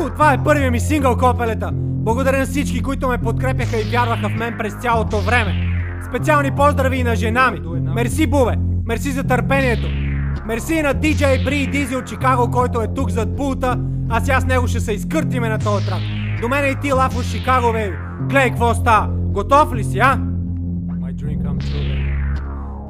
Това е първият ми сингъл, копелета. Благодаря на всички, които ме подкрепяха и вярваха в мен през цялото време. Специални поздрави и на жена ми. Мерси, Бубе. Мерси за търпението. Мерси на DJ Bri и Дизи от Чикаго, който е тук зад пулта. А сега с него ще се изкъртиме на този трак. До мене и ти, Лаф от Чикаго, бейби. Гледай какво става. Готов ли си, а? My dream come true, baby.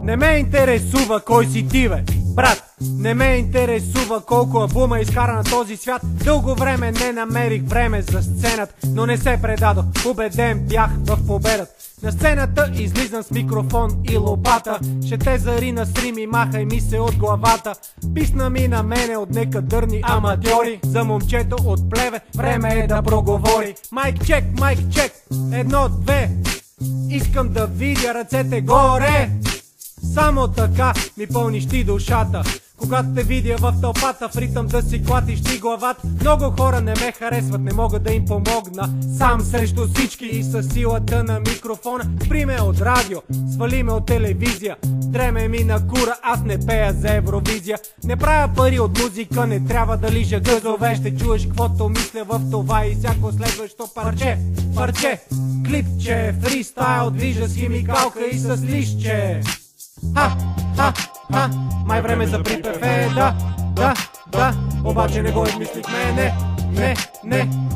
Не ме интересува кой си ти, бе. Брат, не ме интересува колко албума изкара на този свят. Дълго време не намерих време за сцената, но не се предадох, убеден бях в победата. На сцената излизам с микрофон и лопата. Ще те зари на стрим и махай ми се от главата. Писна ми на мене от некадърни аматьори. За момчето от плеве време е да проговори. Майк чек, едно, две. Искам да видя ръцете горе. Само така ми пълниш ти душата. Когато те видя в тълпата, в ритъм да си клатиш ти главата. Много хора не ме харесват, не мога да им помогна. Сам срещу всички и със силата на микрофона. Спри ме от радио, свали ме от телевизия. Дреме ми на кура, аз не пея за Евровизия. Не правя пари от музика, не трябва да лижа гъзове. Ще чуеш каквото мисля в това и всяко следващо парче. Клипче, фристайл, движа с химикалка и с листче. Май време за припев е, да, обаче не го измислихме,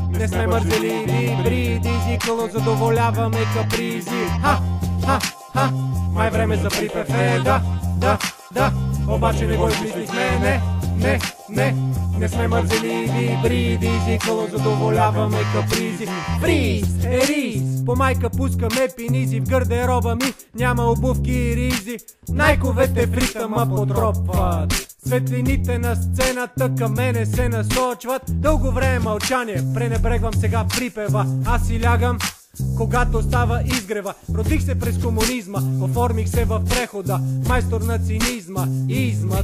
не сме мързеливи, бриди, кълно задоволяваме капризи. Май време за припев е, да, обаче не го измислихме, не сме мързеливи, бриди, кълно задоволяваме капризи. Фриз, ериз, по майка пускаме пинизи, в гардероба ми няма обувки и ризи. Найковете в ритъма потропват, светлините на сцената към мене се насочват. Дълго време мълчание, пренебрегвам сега припева. Аз си лягам, когато става изгрева. Родих се през комунизма, оформих се в прехода. Майстор на цинизма,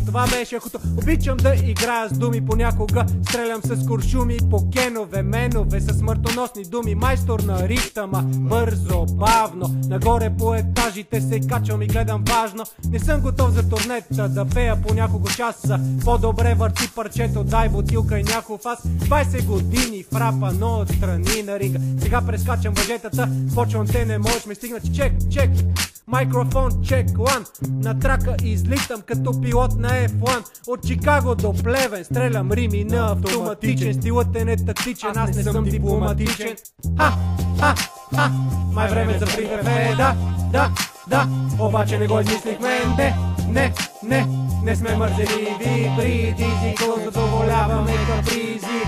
това беше хуто. Обичам да играя с думи понякога. Стрелям с куршуми по кенове, менове, с смъртоносни думи. Майстор на ритъма, бързо, бавно. Нагоре по етажите се качвам и гледам важно. Не съм готов за турнета, да пея по няколко часа. По-добре върти парчето, дай бутилка и някой фас. 20 години в рапа, но отстрани на ринга. Сега прескачам въжета, почвам те, не можеш ме стигнат. Чек, микрофон, чек, one. На трака излитам като пилот на F1. От Чикаго до Плевен стрелям рими на автоматичен. Стилът е не тактичен, аз не съм дипломатичен. Май време за припев е, да, обаче не го измислихме, не сме мързеливи, бриди, кълно задоволяваме капризи.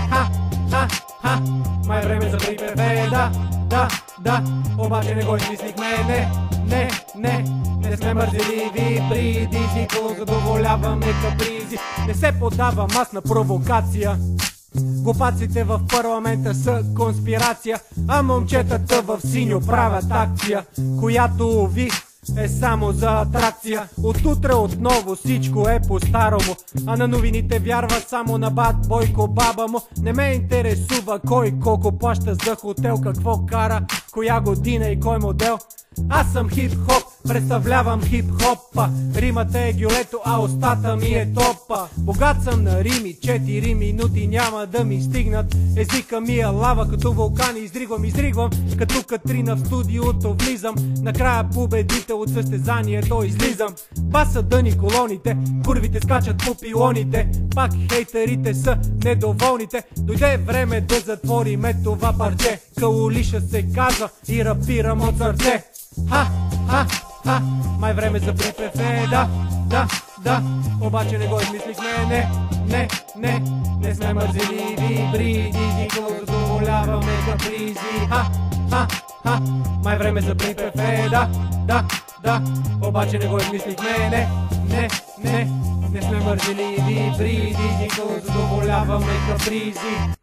Май време за припев е, да, обаче не го измислихме, не сме мързеливи, бриди, кълно задоволяваме капризи. Не се подавам аз на провокация. Глупаците в парламента са конспирация, а момчетата в синьо правят акция, която уви е само за атракция. От утре отново всичко е по-старому, а на новините вярва само на бат Бойко баба му. Не ме интересува кой колко плаща за хотел, какво кара, коя година и кой модел. Аз съм хип-хоп, представлявам хип-хопа. Римата е гюлето, а устата ми е топа. Богат съм на рими, 4 минути няма да ми стигнат. Езика ми е лава, като вулкан изригвам. Като Катрина в студиото влизам. Накрая победител от състезанието излизам. Баса дъни колоните, курвите скачат по пилоните. Пак хейтерите са недоволните. Дойде време да затвориме това парче. Каолиша се казва и рапирам от сърце. Май време за припев е, да, обаче не го измислихме, не сме мързеливи, бриди, кълно задоволяваме капризи. Май време за припев е, да, обаче не го измислихме, не сме мързеливи, бриди, кълно задоволяваме капризи.